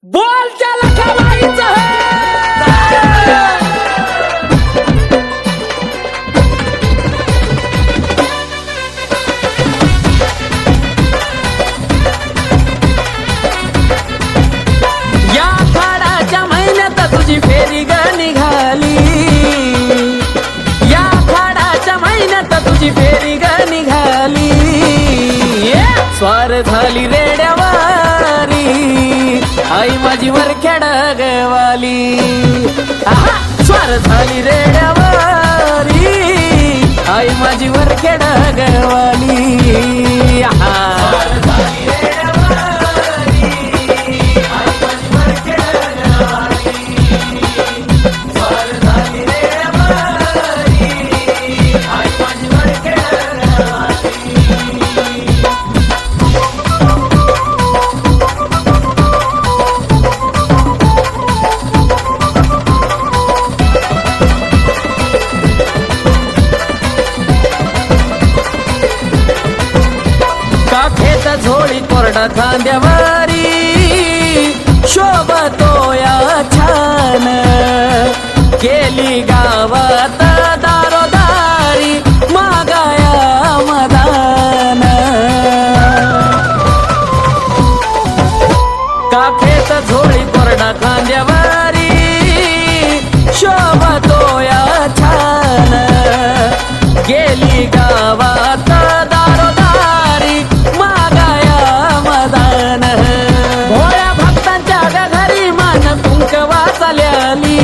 बोल त्याला कमाईचं या खाडाच्या महिन्यात तुझी फेरी ग निघाली, या खाडाच्या महिन्यात तुझी फेरी ग निघाली, स्वार झाली रेड्यावारी आई माझी वरखेड गवाली, स्वार झाली रेड्यावारी आई माझी वरखेड गवाली, झोळी कोरडा खांद्यावारी शोभतो या छान, केली गावात दारोदारी मागाया मदान, काखेत झोळी कोरडा खांद्यावारी शोभतो या छान, गेली गावात दारोदारी भोळ्या भक्तांच्या घरी मान कुंकवा चाल्याली,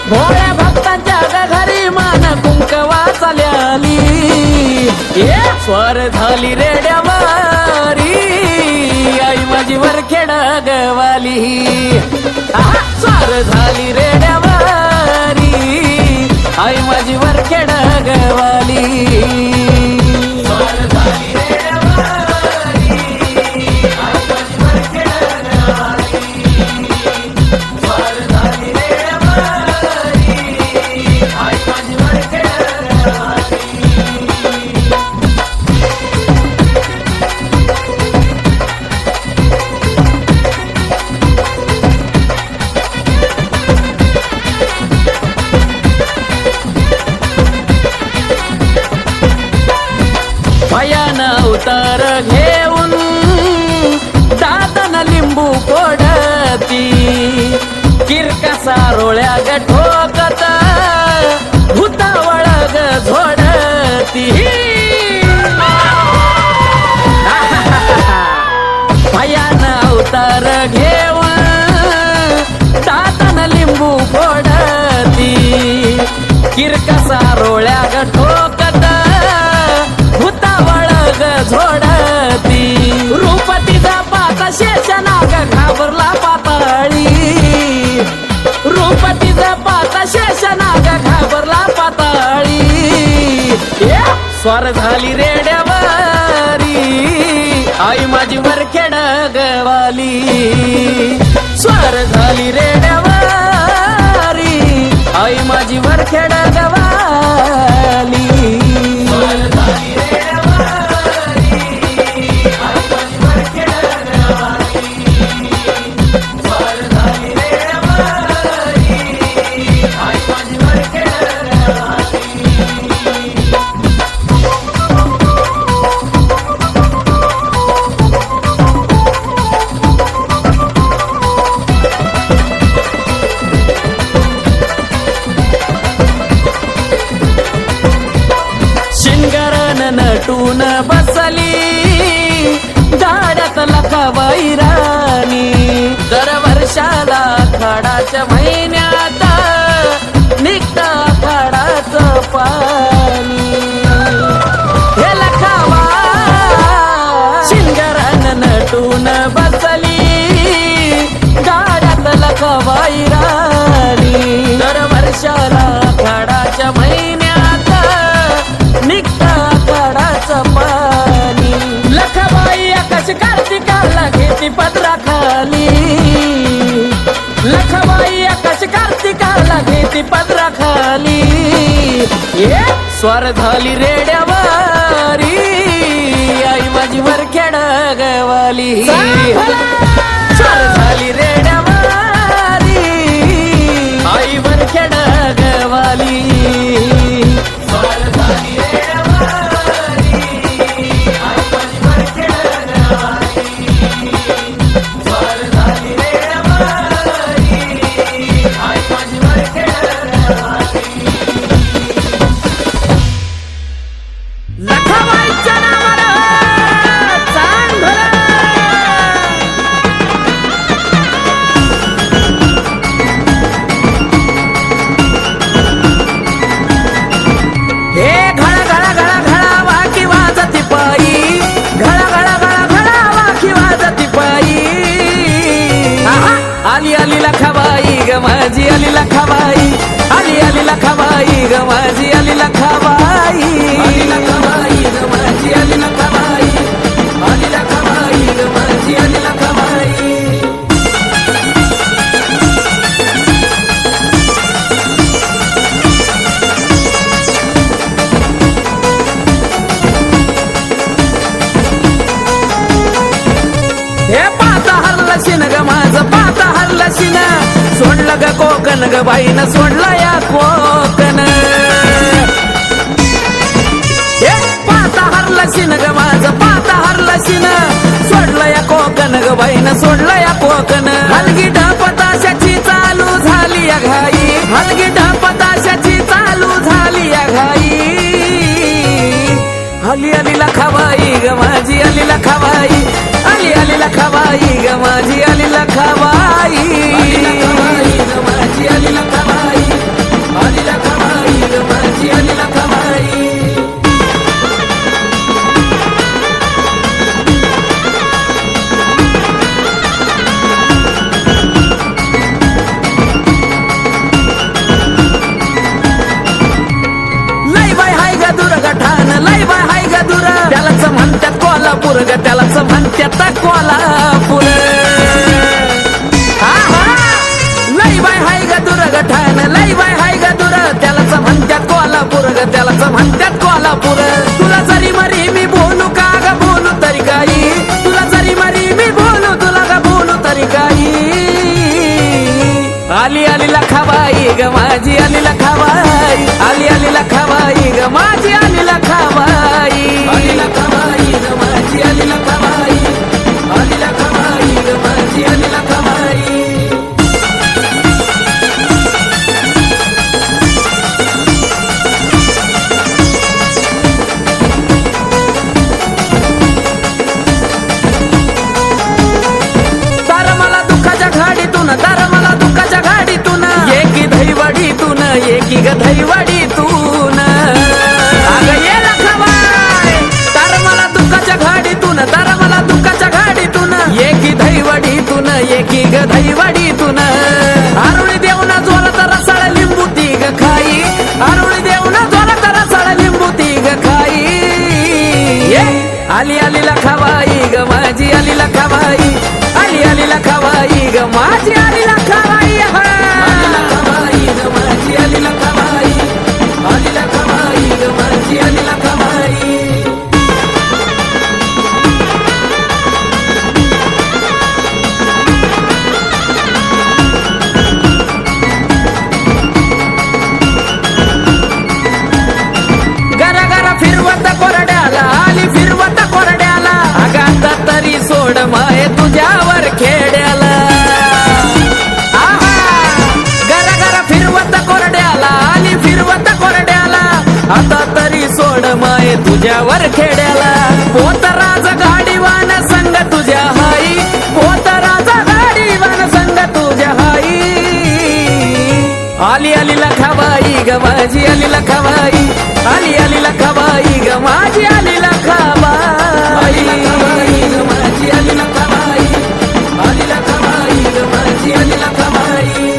भोळ्या भक्तांच्या घरी मान कुंकवा चाल्याली, स्वर झाली रेड्यावारी आई माझी वरखेड गवाली, स्वर झाली रेड्यावारी आई माझी वरखेड गवाली, भयान उतार घेऊन दादन लिंबू फोडती, किरकसा रोळ्या ग ठोकत भूतावळ ग झोडती, भयान उतार घेऊन दादन लिंबू फोडती, किरकसा रोळ्या ग ठोकत झोडती, रूप तिचा पाता शेषनाग घाबरला पाताळी, रूप तिचा पाता शेषनाग घाबरला पाताळी, स्वर झाली रेड्यावारी आई माझी वरखेड गवाली, स्वर झाली रेड्यावारी आई माझी वरखेड गवाली, नटून बसली गाड्यात लखाबाई राणी, दर वर्षाला खाडाच्या महिन्यात निघता खाडाचं पाणी, हे लखाबा शिंगरान नटून बसली गाड्यात लखाबाई राणी, दर वर्षाला खाडाच्या महिन्यात निघता पाणी, लखाबाई आकाश कार्तिकाला घेती पदराखाली, लखाबाई आकाश कार्तिकाला घेती पदराखाली, स्वर झाली रेड्यावारी आई माझी वरखेड गवाली, स्वर ग बाईनं सोडला या कोकण पाता हरला शिन ग माझं पाता हरला शिन सोडलं या कोकण ग बाईनं सोडलं या कोकण हलगी ढपताशाची चालू झाली या घाई हलगी ढपताशाची चालू झाली या घाई आली आली लखाबाई ग माझी आली लखाबाई आली आली लखाबाई ग माझी आली लखाबाई ग माझी आली लखाबाई आली लखाबाई ग माझी आली लखाबाई त्यालाच म्हणतात कोल्हापूर ग त्यालाच म्हणतात कोल्हापूर लई बाय हाय ग दुर गठान लई बाय हाय ग दुर त्यालाच म्हणतात कोल्हापूर ग त्यालाच म्हणतात कोल्हापूर तुला जरी मरी मी बोलू का ग बोलू तरी काही तुला जरी मरी मी बोलू तुला ग बोलू तरी काही आली आली लखाबाई ग माझी आली लखाबाई आली आली लखाबाई ग माझी आली लखाबाई आली लखाबाई ग माझी आली लखाबाई आली लखाबाई ग माझी आली लखाबाई तार मला दुःखाच्या घाडीतून तार मला दुःखाच्या घाडीतून एकी दहीवडीतून एकी ग दहीवडीतून अग ये लखाबाई तार मला दुःखाच्या घाडीतून तार मला दुःखाच्या घाडीतून एकी दहीवडीतून एकी ग दहीवडीतून आरुळी देऊन जोरात रसाळ लिंबू ती ग खाई आरुळी देऊन जोरात रसाळ लिंबू ती ग खाई आली आली लखाबाई ग माझी आली लखाबाई आली आली लखाबाई ग माझी आली लखाबाई आली लखाबाई ग माझी आली लखाबाई आली लखाबाई ग माझी आली लखाबाई गरा गरा फिरवत कोरड्याला आली फिरवत कोरड्याला अगात तरी सोड माय तुझ्यावर खेड्याला गरा गरा फिरवत कोरड्याला आली फिरवत कोरड्याला आता तरी सोड माय तुझ्यावर खेड्याला पोतराज गाडीवान संग तुझ्या हाई पोतराज गाडीवान संग तुझ्या हाई आली आली लखाबाई ग माझी आली लखाबाई आली आली लखाबाई ग माझी आली लखाबाई ग माझी आली लखाबाई आली लखाबाई ग माझी आली लखाबाई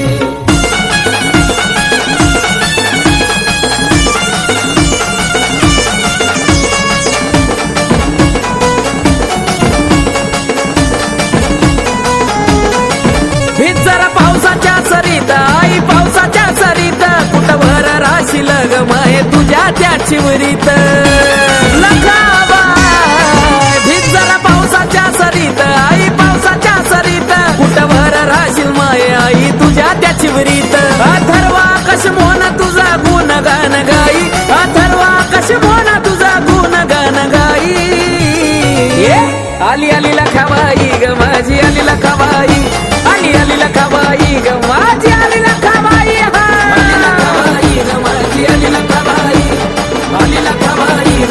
भिज जरा पावसाच्या सरीत आई पावसाच्या सरीत कुठं भर राशील ग माय तुझ्या त्या चिवरीत लखाबाई भिज जरा पावसाच्या सरीत आई पावसाच्या सरीत कुठं भर राशील माय आई तुझ्या त्या चिवरीत अथर्वा कश मोन तुझा गुण गान गाई अथर्वा कश मोन तुझा गुण गान गाई आली आली लखाबाई ग माझी आली लखाबाई आली आली लखाबाई ग माझी आली लखाबाई आली लखाबाई ग माझी आली लखाबाई आली लखाबाई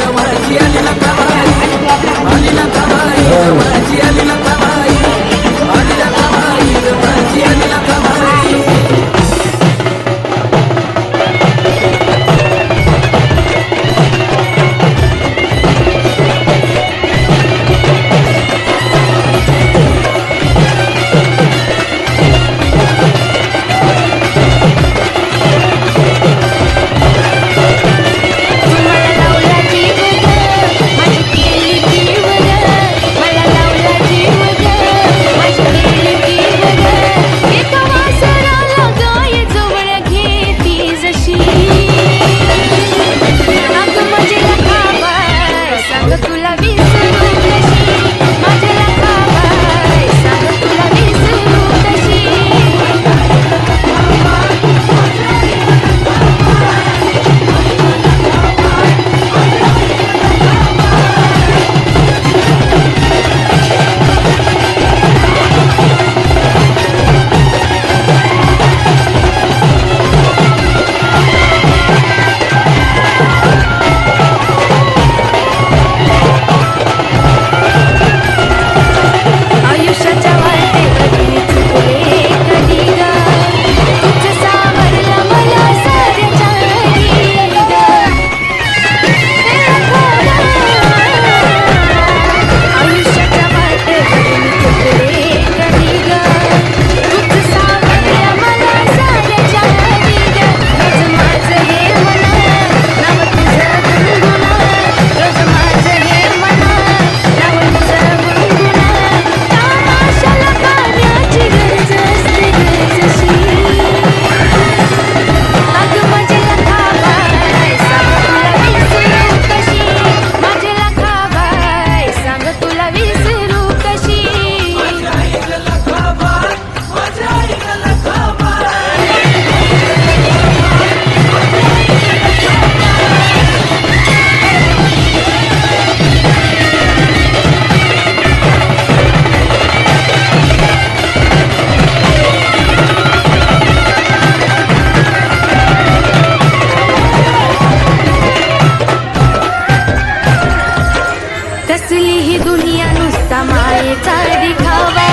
नुसता मायेचा दिखावा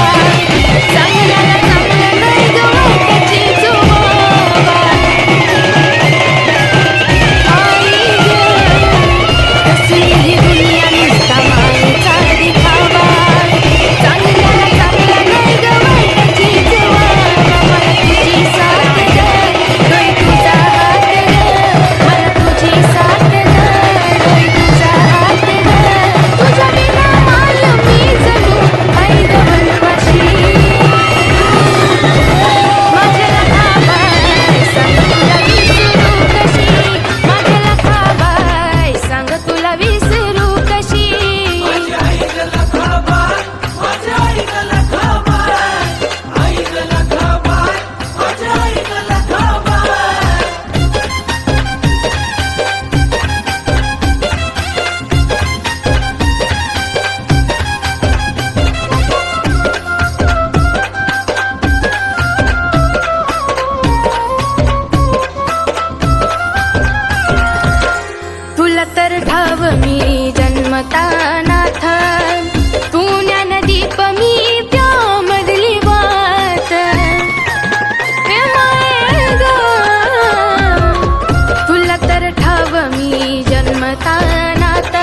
चांगल्याला चांगलं नाही ग वाईटाची जुमावा आई ग कसली ही दुनिया नुसता मायेचा दिखावा चांगल्याला चांगलं नाही ग वाईटाची जुमावा मला तुझी साथ ग डोई तुझा हात ग मला तुझी साथ ग डोई तुझा हात ग तुझ्या बिना माल मी जणू आई ग वनवाशी माझ्या लखाबाई सांग तुला विसरू कशी माझ्या लखाबाई सांग तुला विसरू कशी तुला तर ठाव मी जन्मता नाथ तू ज्ञानदीप मी त्यामधली वात हे माये ग तुला तर ठाव मी जन्मता नाथ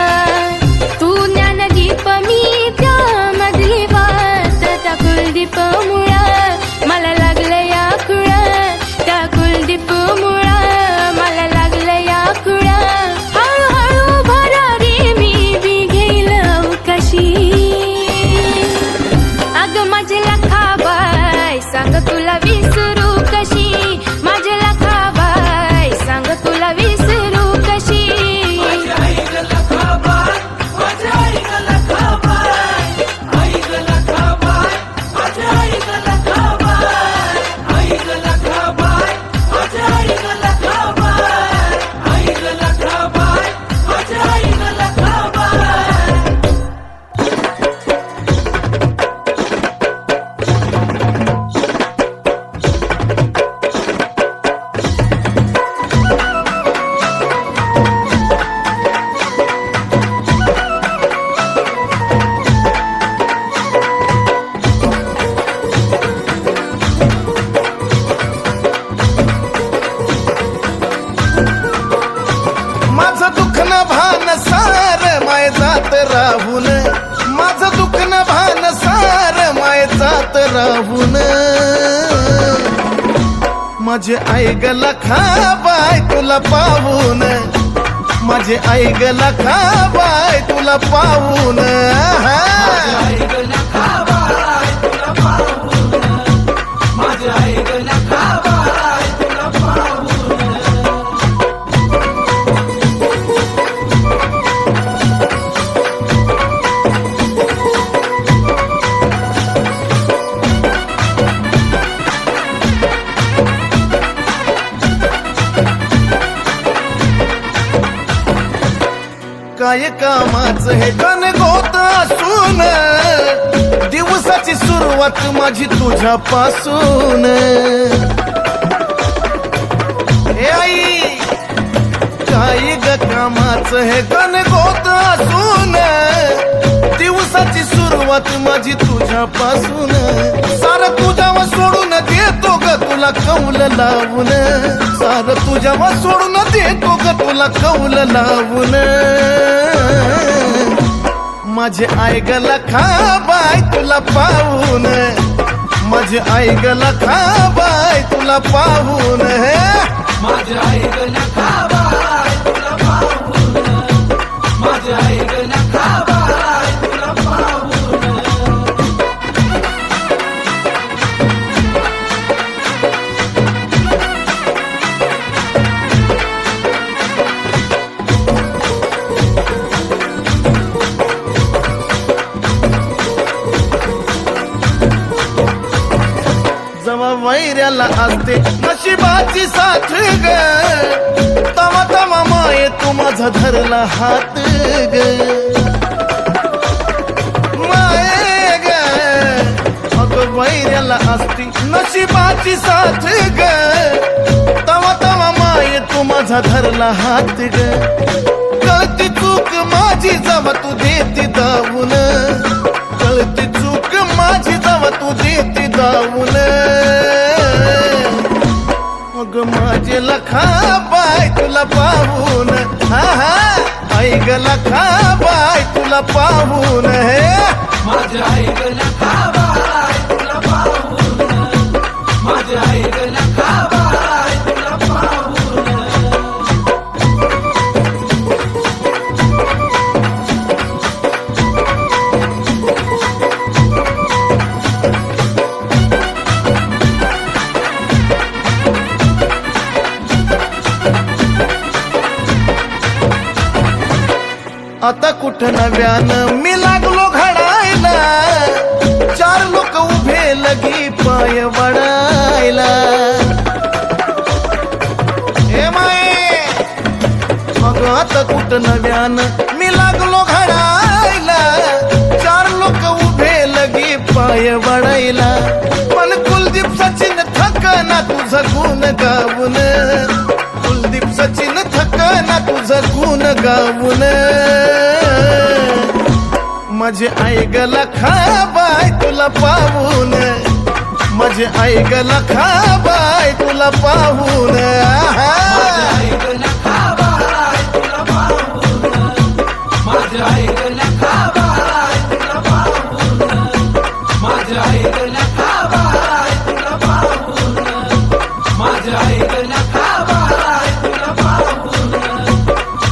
तू ज्ञानदीप मी त्यामधली वात त्या कुलदीप मुळा मला लागलं या कुळ त्या कुलदीप मुळा मला लागलं या कुळ हळूहळू भरारी मी बी घेईल अवकाशी अग माझे लखाबाई सांग तुला विसरू कशी माझे लखाबाई सांग तुला विसरू कशी माझं दुःख न भान सार माय जात राहून माझं दुःख न भान सार माय जात राहून माझे आई ग लखाबाई तुला पाहून माझे आई ग लखाबाई तुला पाहून काय कामाचं हे गणगोत असून दिवसाची सुरुवात माझी तुझ्यापासून हे आई काय ग कामाचं हे गणगोत असून दिवसाची सुरुवात माझी तुझ्यापासून सार तुझ्यावर सोडून देतो ग तुला कौल लावून सार तुझ्यावर सोडून देतो ग तुला कौल लावून माझे आई ग लखाबाई तुला पाहून माझे आई ग लखाबाई तुला पाहून माझे आई ग लखाबाई तुला पाहून माझे आई ग लखाबाई तुला पाहून जवा वैऱ्याला असते नशिबाची साथ ग तवा तवा माये तू माझा धरला हात ग माये ग अगं वैऱ्याला असती नशिबाची साथ ग तवा तवा माये तू माझा धरला हात ग कळती चूक माझी जवा तू देती दावून कळती चूक माझी जवा तू देती दावून मग माझे लखा बाय तुला पाहून हा हा आई ग लखा बाय तुला पाहून हे माझ्या आई गला खाबाय तुला पाहून माझ्या आई गला खाबाय तुला पाहून आता कुठं नव्यानं मी लागलो घडायला चार लोक उभे लगी पाय वडायला हे माये मग आता कुठं नव्यानं मी लागलो घडायला चार लोक उभे लगी पाय वडायला पण कुलदीप सचिन थकना तुझं गुण गाऊन कुलदीप सचिन थकना तुझं गुण गाऊन माझे आई गला खाबाय तुला पाहून माझे आई गला खाबाय तुला पाहून माझ्या आई गला खाबाय तुला पाहून माझ्या आई गला खाबाय तुला पाहून माझ्या आई गला खाबाय तुला पाहून माझ्या आई गला खाबाय तुला पाहून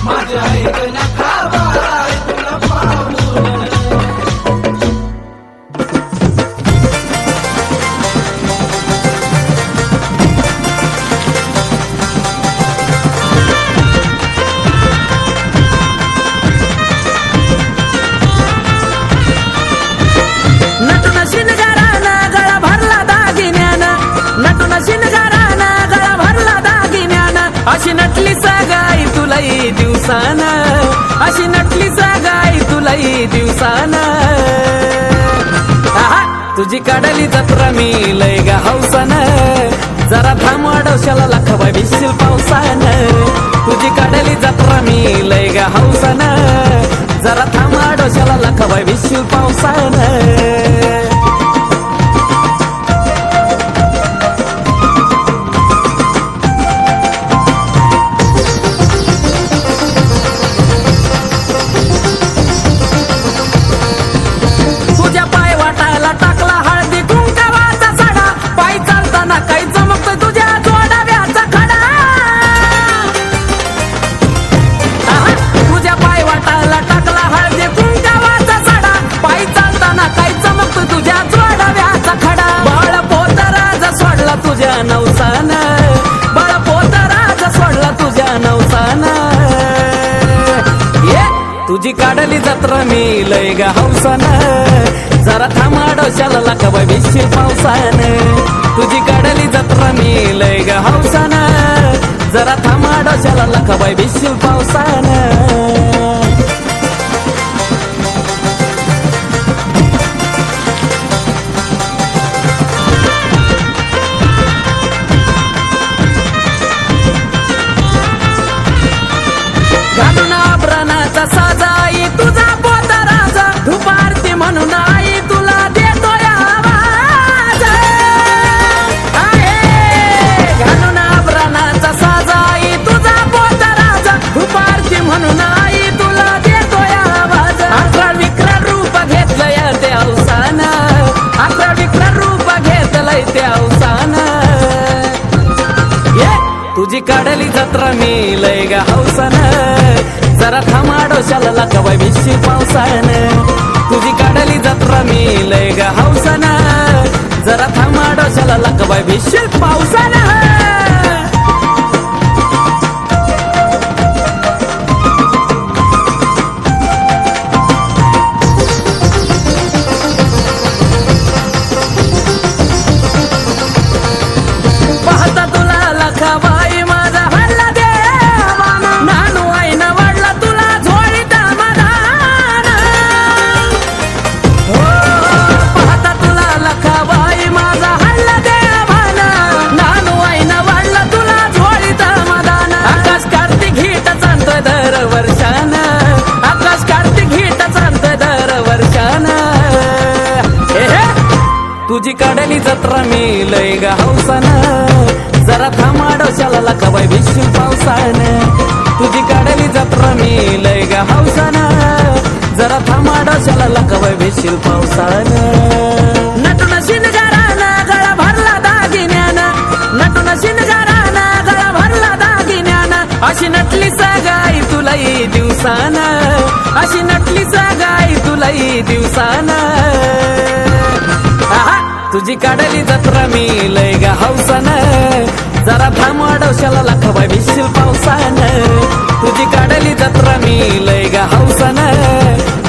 माझ्या आई गला खाबाय तुला पाहून नटून शिनगारानं गळा भरला दागिन्यानं नटून शिनगारानं गळा भरला दागिन्यानं अशी नटली सगाई तुलाही दिवसानं अशी नटली सगाई तुलाही दिवसानं आहा, तुझी काढली जत्रा मी लय ग हौसानं जरा थांब डोशाला लखबाय भिशील पावसानं तुझी काढली जत्रा मी लय ग हौसानं जरा थांब डोशाला लखबाय भिशील पावसानं तुझ्या पाय वाटायला टाकला हळदी कुंकवाचा सडा पाय चालताना काही चमकतोय तुझ्या जोडाव्याचा खडा आहा, तुझ्या पाय वाटायला टाकला हळदी कुंकवाचा सडा पाय चालताना काही चमकतोय तुझ्या जोडाव्याचा खडा बाळ पोतराज सोडला तुझ्या नवसानं बाळ पोतराज सोडला तुझ्या नवसानं ये तुझी काढली जत्रा मी लय ग हौसानं जरा थांबा डोशाला लखबाय भिशील पावसानं तुझी काढली जत्रा मी लय ग हौसानं जरा थांबा डोशाला लखबाय भिशील पावसानं घालून आभरणाचा साजा आई तुझा पोता राजा धुपारती म्हणून आई तुला देतोय आवाज आहे घालून आभरणाचा साजा आई तुझा पोता राजा धुपारती म्हणून आई तुला देतोय आवाज अकरा विक्रा रूप घेतलंय ते अवसानं अकरा विक्रा रूप घेतलंय ते अवसानं ये तुझी काढली जत्रा मी लय ग हौसानं जरा थांबा डोशाला लखबाय भिशील पावसानं तुझी काढली जत्रा मी लय ग हौसानं जरा थांबा डोशाला लखबाय भिशील पावसानं पाहता तुला लखाबाई माझा हल्ला देवाना नानू आईनं वाढला तुला झोळीता मधान हो पाहता तुला लखाबाई माझा हल्ला देवाना नानू जत्रा मी लय ग हौसानं जरा थांबा डोशाला लखाबाई भिशील पावसानं तुझी काढली जत्रा मी लय ग हौसानं जरा थांबा डोशाला लखाबाई भिशील पावसानं नटून शिनगारानं गळा भरला दागिन्यानं नटून शिनगारानं गळा भरला दागिन्यानं अशी नटली सगाई तुलाही दिवसानं अशी नटली सगाई तुलाही दिवसानं तुझी काढली जत्रा मी लय ग हौसानं जरा थांबा डोशाला लखाबाई भिशील पावसानं तुझी काढली जत्रा मी लय ग हौसानं